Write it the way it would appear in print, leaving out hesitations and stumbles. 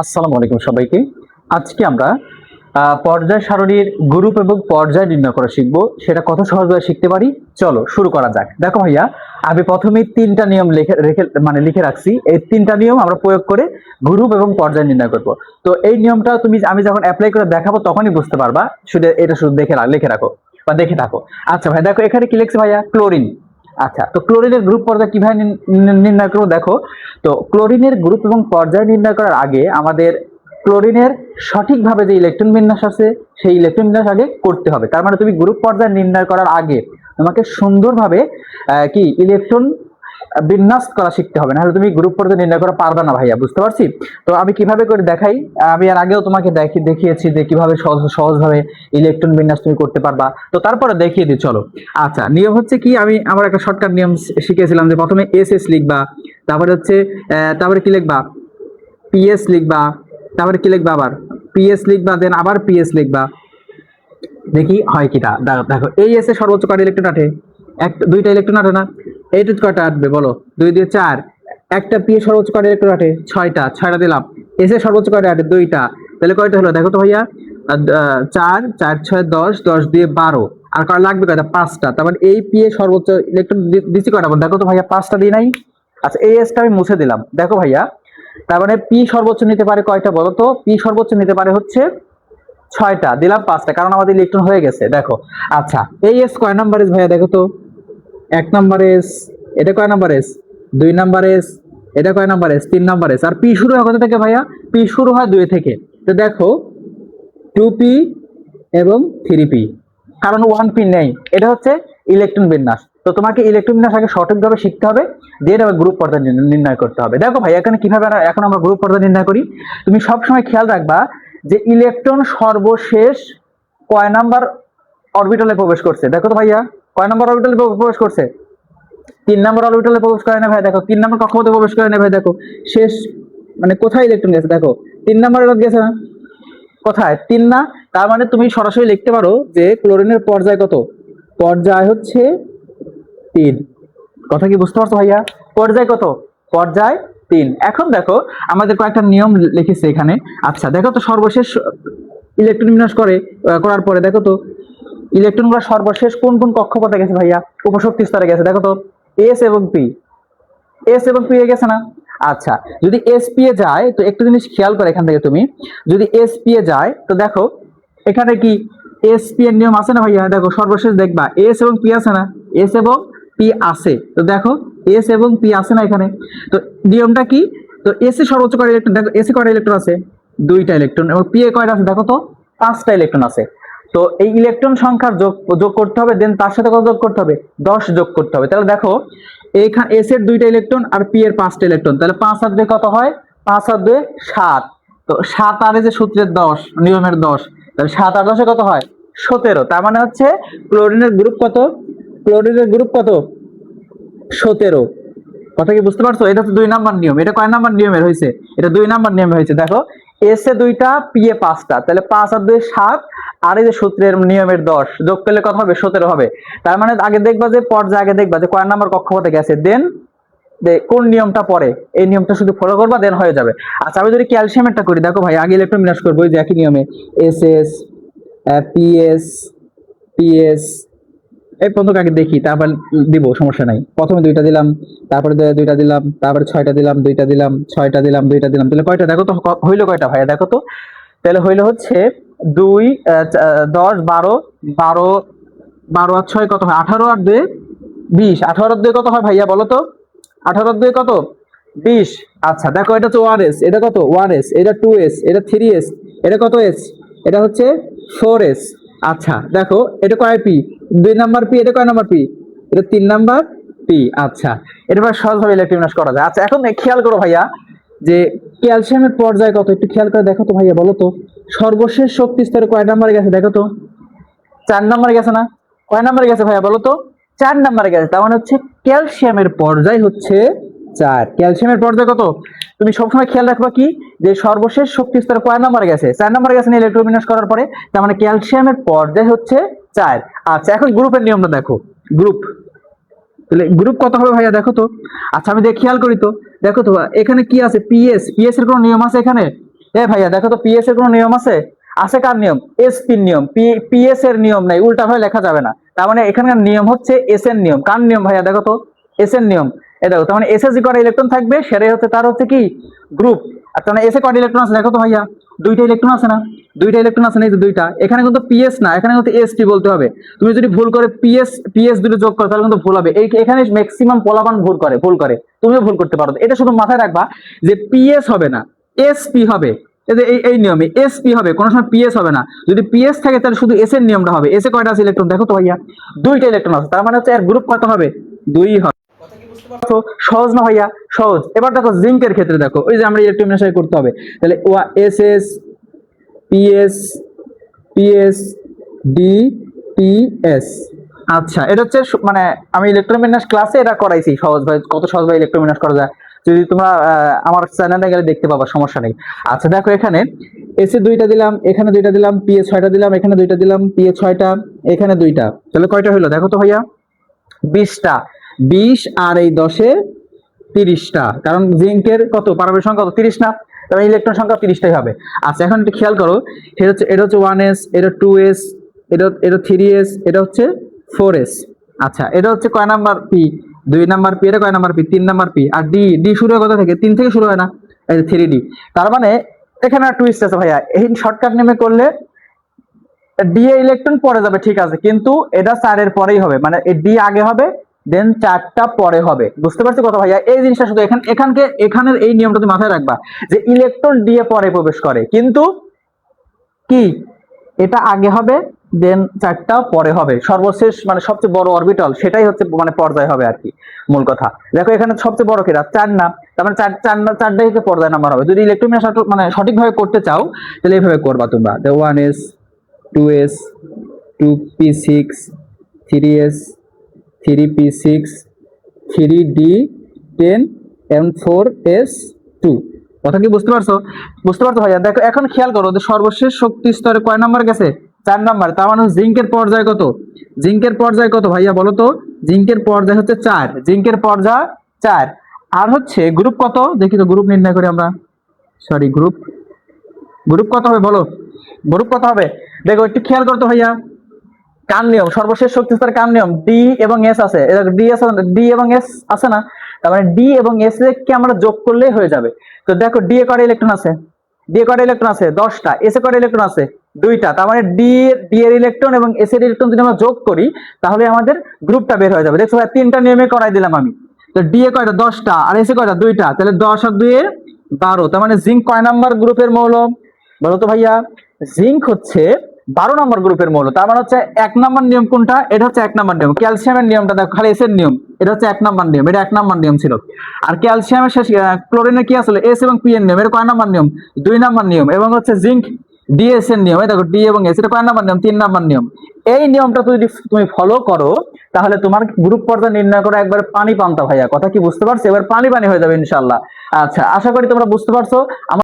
আসসালামু আলাইকুম সবাইকে। আজকে আমরা পর্যায় সারণীর গ্রুপ এবং পর্যায় নির্ণয় করা শিখবো। সেটা কত সহজভাবে শিখতে পারি, চলো শুরু করা যাক। দেখো ভাইয়া, আমি প্রথমে তিনটা নিয়ম লিখে রাখছি। এই তিনটা নিয়ম আমরা প্রয়োগ করে গ্রুপ এবং পর্যায় নির্ণয় করব। তো এই নিয়মটা আমি যখন অ্যাপ্লাই করে দেখাবো তখনই বুঝতে পারবা। শুধু লিখে রাখো বা দেখে থাকো। আচ্ছা ভাই, দেখো এখানে কি লিখছে ভাইয়া, ক্লোরিন। আচ্ছা, তো ক্লোরিনের গ্রুপ পর্যায় কিভাবে নির্ণয় করবো দেখো। তো ক্লোরিনের গ্রুপ এবং পর্যায় নির্ণয় করার আগে আমাদের ক্লোরিনের সঠিকভাবে যে ইলেকট্রন বিন্যাস আছে সেই ইলেকট্রন বিন্যাস আগে করতে হবে। তার মানে তুমি গ্রুপ পর্যায় নির্ণয় করার আগে তোমাকে সুন্দরভাবে কি ইলেকট্রন বিন্যাস করা শিখতে হবে, নাহলে তুমি গ্রুপ পর্যায়ে নির্ণয় করা পারবে না ভাইয়া, বুঝতে পারছি। তো আমি কিভাবে করে দেখাই, আমি আর আগেও তোমাকে দেখিয়েছি যে কিভাবে সহজভাবে ইলেকট্রন বিন্যাস তুমি করতে পারবা। তো তারপরে দেখিয়ে দিই, চলো। আচ্ছা, নিয়ম হচ্ছে কি, আমি আমার একটা শর্টকাট নিয়ম শিখেছিলাম যে প্রথমে এস এস লিখবা, তারপরে হচ্ছে তারপরে কি লিখবা, পিএস লিখবা, তারপরে কি লিখবা, আবার পিএস লিখবা, দেন আবার পিএস লিখবা। দেখি হয় কিটা। দেখো, এই এস এ সর্বোচ্চ কয়টা ইলেকট্রন আটে? দুইটা ইলেকট্রন আটে না? এইটা কয়টা আটবে বলো? 2 দিয়ে 4। একটা পি এ সর্বোচ্চ কয়টা ইলেকট্রন আটে? 6টা দিলাম। এস এ সর্বোচ্চ কয়টা আটে? 2টা। তাহলে কয়টা হলো দেখো তো ভাইয়া, 4 4 6 10, 10 দিয়ে 12। আর কয় লাগবে কয়টা? 5টা। তার মানে এই পি এ সর্বোচ্চ ইলেকট্রন দিচ্ছি কয়টা? দেখো তো ভাইয়া, 5টা দিই নাই? আচ্ছা, এই এসটা আমি মুছে দিলাম। দেখো ভাইয়া, তার মানে পি সর্বোচ্চ নিতে পারে কয়টা বলো তো? পি সর্বোচ্চ নিতে পারে হচ্ছে 6টা, দিলাম 5টা, কারণ আমাদের ইলেকট্রন হয়ে গেছে। দেখো, আচ্ছা, এই এস কয় নাম্বার এস ভাইয়া দেখো তো? 1 নাম্বার এস। এটা কয় নাম্বার এস? 2 number S. এটা কয় নাম্বার এস? 3 number S. আর পি শুরু হয় কোথা থেকে ভাইয়া? পি শুরু হয় 2 থেকে। তো দেখো, 2p এবং 3p, কারণ 1p নেই। এটা হচ্ছে ইলেকট্রন বিন্যাস। তো তোমাকে ইলেকট্রন বিন্যাস আগে সঠিকভাবে শিখতে হবে, দিয়ে গ্রুপ পর্যায় নির্ণয় করতে হবে। দেখো ভাই, এখানে কিভাবে এখন আমরা গ্রুপ পর্যায় নির্ণয় করি। তুমি সবসময় খেয়াল রাখবা যে ইলেকট্রন সর্বশেষ কয় নাম্বার অরবিটালে প্রবেশ করছে। দেখো তো ভাইয়া, কয় নাম্বার অরবিটালে প্রবেশ করছে? 3 নাম্বার অরবিটালে প্রবেশ করে না ভাই, দেখো 3 নাম্বার কক্ষপথে প্রবেশ করে না ভাই, দেখো শেষ মানে কোথায় ইলেকট্রন গেছে, দেখো 3 নাম্বারে গেছে না? কোথায়? 3 না? তার মানে তুমি সরাসরি লিখতে পারো যে ক্লোরিনের পর্যায় কত? পর্যায় হচ্ছে 3। কথা কি বুঝতে পারছো ভাইয়া? পর্যায় কত? পর্যায় 3। এখন দেখো, আমাদের কয়েকটা নিয়ম লিখেছে এখানে। আচ্ছা দেখো তো, সর্বশেষ ইলেকট্রন বিন্যাস করার পরে দেখো তো ইলেকট্রনগুলো সর্বশেষ কোন কোন কক্ষপথে গেছে ভাইয়া? উপশক্তি স্তরে গেছে। দেখো তো, এস এবং পি। এস এবং পি এ গেছে না? আচ্ছা, যদি এস পি এ যায় তো একটু জিনিস খেয়াল করে, এখান থেকে তুমি যদি এস পি এ যায় তো দেখো এখানে কি এস পি এর নিয়ম আছে না ভাইয়া? দেখো সর্বশেষ দেখবা এস এবং পি আছে না? এস এবং পি আছে। তো দেখো, এস এবং পি আছে না এখানে? তো নিয়মটা কি? তো এস এ সর্বোচ্চ কয়টা ইলেকট্রন? দেখো এস এ কয়টা ইলেকট্রন আছে? 2টা ইলেকট্রন। এবং পি এ কয়টা আছে দেখো তো? 5টা ইলেকট্রন আছে। তো এই ইলেকট্রন সংখ্যার যোগ করতে হবে, দেন তার সাথে কত যোগ করতে হবে? 10 যোগ করতে হবে। তাহলে দেখো, এখানে এস এর 2টা ইলেকট্রন আর পি এর 5টা ইলেকট্রন, তাহলে 5 আর 2 কত হয়? 5 আর 2 7। তো 7 আর যে সূত্রের 10, নিয়মের 10, তাহলে 7 আর 10 কত হয়? 17। তার মানে হচ্ছে ক্লোরিনের গ্রুপ কত? ক্লোরিনের গ্রুপ কত? 17। কথা কি বুঝতে পারছো? এটা তো 2 নাম্বার নিয়ম। এটা কয় নাম্বার নিয়মের হয়েছে? এটা 2 নাম্বার নিয়মে হয়েছে। দেখো, এস এ 2টা, পি এ 5টা, তাহলে 5 আর 2 7, আর এই যে সূত্রের নিয়মের 10 যোগ করলে কত হবে? 17 হবে। তার মানে আগে দেখবা যে পর্যায়ে আগে দেখবা যে কয় নাম্বার কক্ষপথে গেছে, দেন কোন নিয়মটা পড়ে, এই নিয়মটা শুধু ফলো করবা, দেন হয়ে যাবে। আচ্ছা, আমি যদি ক্যালসিয়ামেরটা করি, দেখো ভাই, আগে ইলেকট্রন বিন্যাস করবো ওই যে একই নিয়মে, এস এস, পিএস, পিএস, এই পর্যন্ত আগে দেখি, তারপর দিব, সমস্যা নাই। প্রথমে 2টা দিলাম, তারপরে 2টা দিলাম, তারপরে 6টা দিলাম, 2টা দিলাম, 6টা দিলাম, 2টা দিলাম। তাহলে কয়টা দেখো তো, হইলো কয়টা ভাইয়া দেখো তো? তাহলে হইলো হচ্ছে 2 10 12 12 12 আর 6 কত হয়? 18 আর 2 20। 18 আর 2 কত হয় ভাইয়া বলো তো? 18 আর 2 কত? 20। আচ্ছা দেখো, এটা হচ্ছে 1s, এটা কত? 1s, এটা 2s, এটা 3s, এটা কত s? এটা হচ্ছে 4s। আচ্ছা দেখো, এটা কয় পি? 2 number P. এটা কয় নাম্বার পি? এটা 3 নাম্বার পি। আচ্ছা, এটা সহজভাবে ইলেকট্রন বিন্যাস করা যায়। আচ্ছা, এখন খেয়াল করো ভাইয়া যে ক্যালসিয়ামের পর্যায় কত, একটু খেয়াল করে দেখো তো ভাইয়া, বলো তো সর্বশেষ শক্তি স্তরে কয় নাম্বারে গেছে? দেখো তো, 4 নাম্বারে গেছে না? কয় নাম্বারে গেছে ভাইয়া বলো তো? 4 নাম্বারে গেছে। তার মানে হচ্ছে ক্যালসিয়ামের পর্যায় হচ্ছে 4। ক্যালসিয়ামের পর্যায় কত? তুমি সবসময় খেয়াল রাখবা কি, যে সর্বশেষ শক্তি স্তরে কয় নাম্বারে গেছে? 4 নাম্বারে গেছে না ইলেকট্রন বিন্যাস করার পরে। তার মানে ক্যালসিয়ামের পর্যায় হচ্ছে 4। আচ্ছা, এখন গ্রুপের নিয়মটা দেখো। গ্রুপ, তাহলে গ্রুপ কত হবে ভাইয়া দেখো তো? আচ্ছা, আমি খেয়াল করি তো, দেখো তো এখানে কি আছে? পিএস। পিএস এর কোন নিয়ম আছে এখানে? এ ভাইয়া দেখো তো পিএস এর কোনো নিয়ম আছে? আছে কার নিয়ম? এসপির নিয়ম। পিএস এর নিয়ম নাই, উল্টা ভাবে লেখা যাবে না। তার মানে এখানকার নিয়ম হচ্ছে এস এর নিয়ম। কার নিয়ম ভাইয়া দেখো তো? এস এর নিয়ম। এ দেখো, তার মানে এস এ যে কটা ইলেকট্রন থাকবে সেটাই হচ্ছে তার হচ্ছে কি গ্রুপ। আর তার মানে এস এ কটা ইলেকট্রন আছে দেখো তো ভাইয়া? দুইটা ইলেকট্রন আছে না? দুইটা ইলেকট্রন আছে না, এই যে দুইটা। এখানে কিন্তু পিএস না, এখানে কিন্তু এসপি বলতে হবে। তুমি যদি ভুল করে পিএস পিএস দুটো যোগ করো তাহলে কিন্তু ভুল হবে। এখানে ম্যাক্সিমাম পোলাপান ভুল করে, তুমিও ভুল করতে পারো। এটা শুধু মাথায় রাখবা যে পিএস হবে না, এসপি হবে। এই নিয়মে এসপি হবে, কোনো সময় পিএস হবে না। যদি পিএস থাকে তাহলে শুধু এস এর নিয়মটা হবে। এসে কয়টা আছে ইলেকট্রন দেখো তো ভাইয়া? দুইটা ইলেকট্রন আছে, তার মানে হচ্ছে এর গ্রুপ কত হবে? দুই হবে। তো সহজ না ভাইয়া? সহজ। এবার দেখো জিঙ্কের ক্ষেত্রে দেখো, ওই যে আমরা ইলেকট্রোমিনাসাই করতে হবে, তাহলে S S PS PS D T S. আচ্ছা, এটা হচ্ছে মানে আমি ইলেকট্রোমিনাস ক্লাসে এটা করাইছি সহজ ভাই, কত সহজ ভাই ইলেকট্রোমিনাস করা যায়। যদি তোমরা আমার চ্যানেলে গেলে দেখতে পাবা, সমস্যা নেই। আচ্ছা দেখো, এখানে এসে দুইটা দিলাম, এখানে দুইটা দিলাম, পিএ ছয়টা দিলাম, এখানে দুইটা দিলাম, পিএ ছয়টা, এখানে দুইটা, তাহলে কয়টা হলো দেখো তো ভাইয়া? 20টা। 20 আর এই 10-এ 30টা, কারণ জিঙ্কের কত পারমাণবিক সংখ্যা কত? 30 না? তবে ইলেকট্রন সংখ্যা 30টাই হবে। আচ্ছা এখন একটু খেয়াল করো, এটা হচ্ছে 1s, এটা 2s, এটা 3s, এটা হচ্ছে 4s। আচ্ছা এটা হচ্ছে কয় নাম্বার পি? 2 number P. এটা কয় নাম্বার পি? 3 number P. আর ডি, ডি শুরু হয় কোথা থেকে? 3 থেকে শুরু হয় না? এই 3d। তার মানে এখানে আর টুইস্ট আছে ভাইয়া, এই শর্টকাট নেমে করলে ডি এ ইলেকট্রন পরে যাবে, ঠিক আছে, কিন্তু এটা 4 এর পরেই হবে, মানে ডি আগে হবে দেন 4টা পরে হবে। বুঝতে পারছো কথা ভাইয়া? এই জিনিসটা শুধু এখানের এই নিয়মটা তুমি মাথায় রাখবা যে ইলেকট্রন ডি এ পরে প্রবেশ করে, কিন্তু কি এটা আগে হবে দেন 4টা পরে হবে। সর্বশেষ মানে সবচেয়ে বড় অরবিটাল সেটাই হচ্ছে মানে পর্যায় হবে আর কি, মূল কথা। দেখো এখানে সবচেয়ে বড় কেটা? 4 না? তার মানে 4টাই হচ্ছে পর্যায় নাম্বার হবে। যদি ইলেকট্রন মানে সঠিকভাবে করতে চাও তাহলে এইভাবে করবা তোমরা। 1s 2s 2p6 3s 3p6 3d10 এবং 4s2। কথা কি বুঝতে পারছো? বুঝতে পারছো ভাইয়া? দেখো এখন খেয়াল করো যে সর্বশেষ শক্তি স্তরে কয় নাম্বার গেছে? 4 নাম্বার। তার মানে জিঙ্কের পর্যায় কত? জিঙ্কের পর্যায় কত ভাইয়া বলো তো? জিঙ্কের পর্যায় হচ্ছে 4। জিঙ্কের পর্যায় 4। আর হচ্ছে গ্রুপ কত দেখি তো, গ্রুপ নির্ণয় করি আমরা। সরি, গ্রুপ কত হবে বলো? গ্রুপ কত হবে? দেখো একটু খেয়াল করতো ভাইয়া, কার নিয়ম? সর্বশেষ শক্তি স্তরে কার নিয়ম? ডি এবং এস আছে। ডি এবং এস আছে না? তার মানে ডি এবং এস কে আমরা যোগ করলেই হয়ে যাবে। তো দেখো ডি এ কয়টা ইলেকট্রন আছে? ডি এ কয়টা ইলেকট্রন আছে? 10টা। এস এ কয়টা ইলেকট্রন আছে? 2টা। তার মানে ডি এর ইলেকট্রন এবং এস এর ইলেকট্রন যদি আমরা যোগ করি তাহলে আমাদের গ্রুপটা বের হয়ে যাবে। দেখছো ভাই, 3টা নিয়মে করাই দিলাম আমি। তো ডি এ কয়টা? 10টা। আর এস এ কয়টা? 2টা। তাহলে 10 আর 2 এ 12। তার মানে জিঙ্ক কয় নাম্বার গ্রুপের মৌল বলো তো ভাইয়া? জিঙ্ক হচ্ছে 12 নম্বর গ্রুপের মৌল। তার মানে হচ্ছে 1 নম্বর নিয়ম কোনটা? এটা হচ্ছে 1 নম্বর নিয়ম। ক্যালসিয়ামের নিয়মটা দেখো, খালি এস এর নিয়ম, এটা হচ্ছে 1 নম্বর নিয়ম। এটা 1 নম্বর নিয়ম ছিল। আর ক্যালসিয়ামের শেষ ক্লোরিনের কি আসলে? এস এবং পি এর নিয়ম। এটা কয় নম্বর নিয়ম? 2 নম্বর নিয়ম। এবং হচ্ছে জিঙ্ক ডিএস এর নিয়ম, এই দেখো ডি এবং এস, এটা কয় নম্বর নিয়ম? 3 নম্বর নিয়ম। এই নিয়মটা যদি তুমি ফলো করো তাহলে তোমার গ্রুপ পর্যায়ে নির্ণয় করা একবার পানি পান্তা ভাইয়া। কথা কি বুঝতে পারছো? এবার পানি পানি হয়ে যাবে ইনশাআল্লাহ। আচ্ছা, আশা করি তোমরা বুঝতে পারছো।